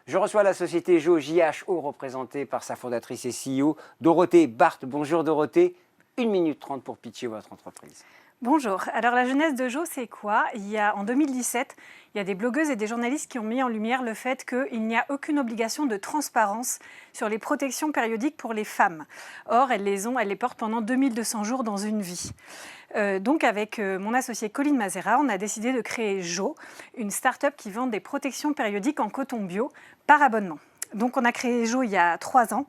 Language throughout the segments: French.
Je reçois la société Jo JHO représentée par sa fondatrice et CEO Dorothée Barthes. Bonjour Dorothée, 1 minute 30 pour pitcher votre entreprise. Bonjour. Alors la jeunesse de Jo, c'est quoi? En 2017, il y a des blogueuses et des journalistes qui ont mis en lumière le fait qu'il n'y a aucune obligation de transparence sur les protections périodiques pour les femmes. Or, elles les portent pendant 2200 jours dans une vie. Donc avec mon associé Colline Mazera, on a décidé de créer Jo, une start-up qui vend des protections périodiques en coton bio par abonnement. Donc on a créé Jo il y a 3 ans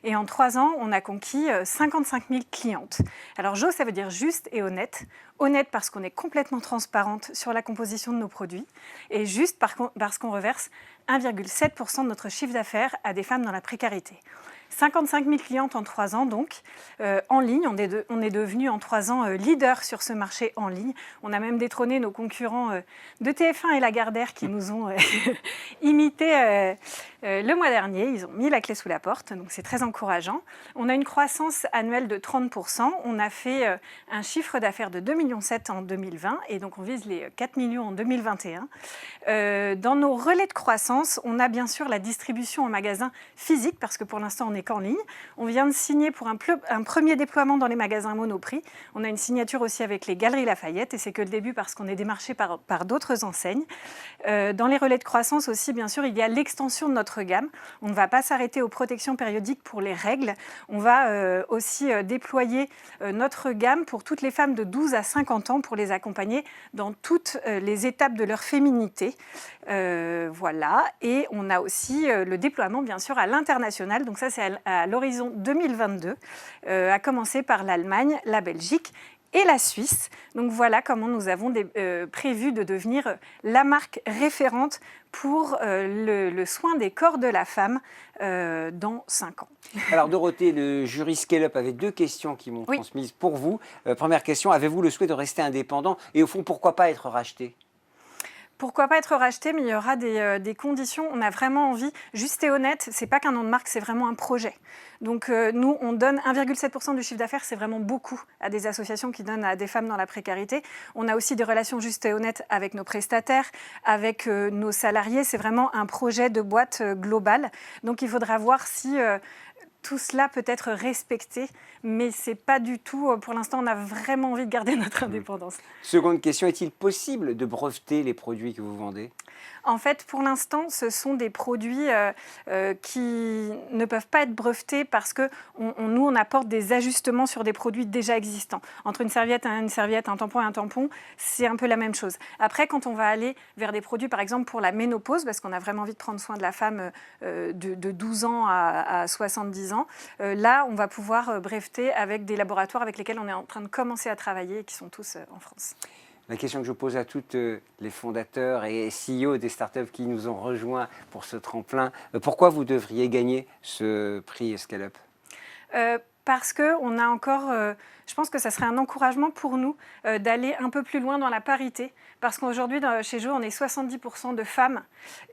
et en 3 ans, on a conquis 55 000 clientes. Alors Jo, ça veut dire juste et honnête. Honnête parce qu'on est complètement transparente sur la composition de nos produits et juste parce qu'on reverse 1,7% de notre chiffre d'affaires à des femmes dans la précarité. 55 000 clientes en 3 ans donc, en ligne. On est devenu en 3 ans leader sur ce marché en ligne. On a même détrôné nos concurrents de TF1 et Lagardère qui nous ont imité le mois dernier. Ils ont mis la clé sous la porte, donc c'est très encourageant. On a une croissance annuelle de 30%. On a fait un chiffre d'affaires de 2,7 millions en 2020 et donc on vise les 4 millions en 2021. Dans nos relais de croissance, on a bien sûr la distribution en magasin physique parce que pour l'instant, on n'est qu'en ligne. On vient de signer pour un premier déploiement dans les magasins Monoprix. On a une signature aussi avec les Galeries Lafayette et c'est que le début parce qu'on est démarché par d'autres enseignes. Dans les relais de croissance aussi, bien sûr, il y a l'extension de notre gamme. On ne va pas s'arrêter aux protections périodiques pour les règles. On va aussi déployer notre gamme pour toutes les femmes de 12 à 50 ans pour les accompagner dans toutes les étapes de leur féminité. Voilà. Et on a aussi le déploiement, bien sûr, à l'international. Donc ça, c'est à l'horizon 2022, à commencer par l'Allemagne, la Belgique et la Suisse. Donc voilà comment nous avons prévu de devenir la marque référente pour le soin des corps de la femme dans 5 ans. Alors Dorothée, le jury Scale-up avait 2 questions qui m'ont transmises pour vous. Première question, avez-vous le souhait de rester indépendant et au fond, pourquoi pas être racheté ? Pourquoi pas être racheté, mais il y aura des conditions. On a vraiment envie, juste et honnête, c'est pas qu'un nom de marque, c'est vraiment un projet. Donc nous, on donne 1,7% du chiffre d'affaires, c'est vraiment beaucoup à des associations qui donnent à des femmes dans la précarité. On a aussi des relations justes et honnêtes avec nos prestataires, avec nos salariés. C'est vraiment un projet de boîte global. Donc il faudra voir si tout cela peut être respecté, mais c'est pas du tout, pour l'instant, on a vraiment envie de garder notre indépendance. Seconde question, est-il possible de breveter les produits que vous vendez ? En fait, pour l'instant, ce sont des produits qui ne peuvent pas être brevetés parce que nous, on apporte des ajustements sur des produits déjà existants. Entre une serviette, un tampon et un tampon, c'est un peu la même chose. Après, quand on va aller vers des produits, par exemple, pour la ménopause, parce qu'on a vraiment envie de prendre soin de la femme de 12 ans à 70 ans, là, on va pouvoir breveter avec des laboratoires avec lesquels on est en train de commencer à travailler et qui sont tous en France. La question que je pose à toutes les fondateurs et CEO des startups qui nous ont rejoints pour ce tremplin, pourquoi vous devriez gagner ce prix Scale-up ? Parce qu'on a encore, je pense que ça serait un encouragement pour nous d'aller un peu plus loin dans la parité. Parce qu'aujourd'hui, chez Jo, on est 70% de femmes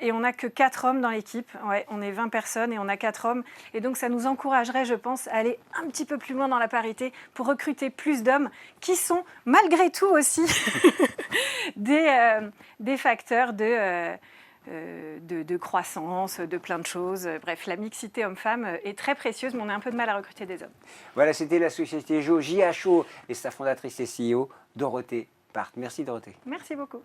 et on n'a que 4 hommes dans l'équipe. Ouais, on est 20 personnes et on a 4 hommes. Et donc, ça nous encouragerait, je pense, à aller un petit peu plus loin dans la parité pour recruter plus d'hommes qui sont, malgré tout aussi, des facteurs de croissance, de plein de choses. Bref, la mixité homme-femme est très précieuse, mais on a un peu de mal à recruter des hommes. Voilà, c'était la société Jo JHO et sa fondatrice et CEO, Dorothée Barthes. Merci Dorothée. Merci beaucoup.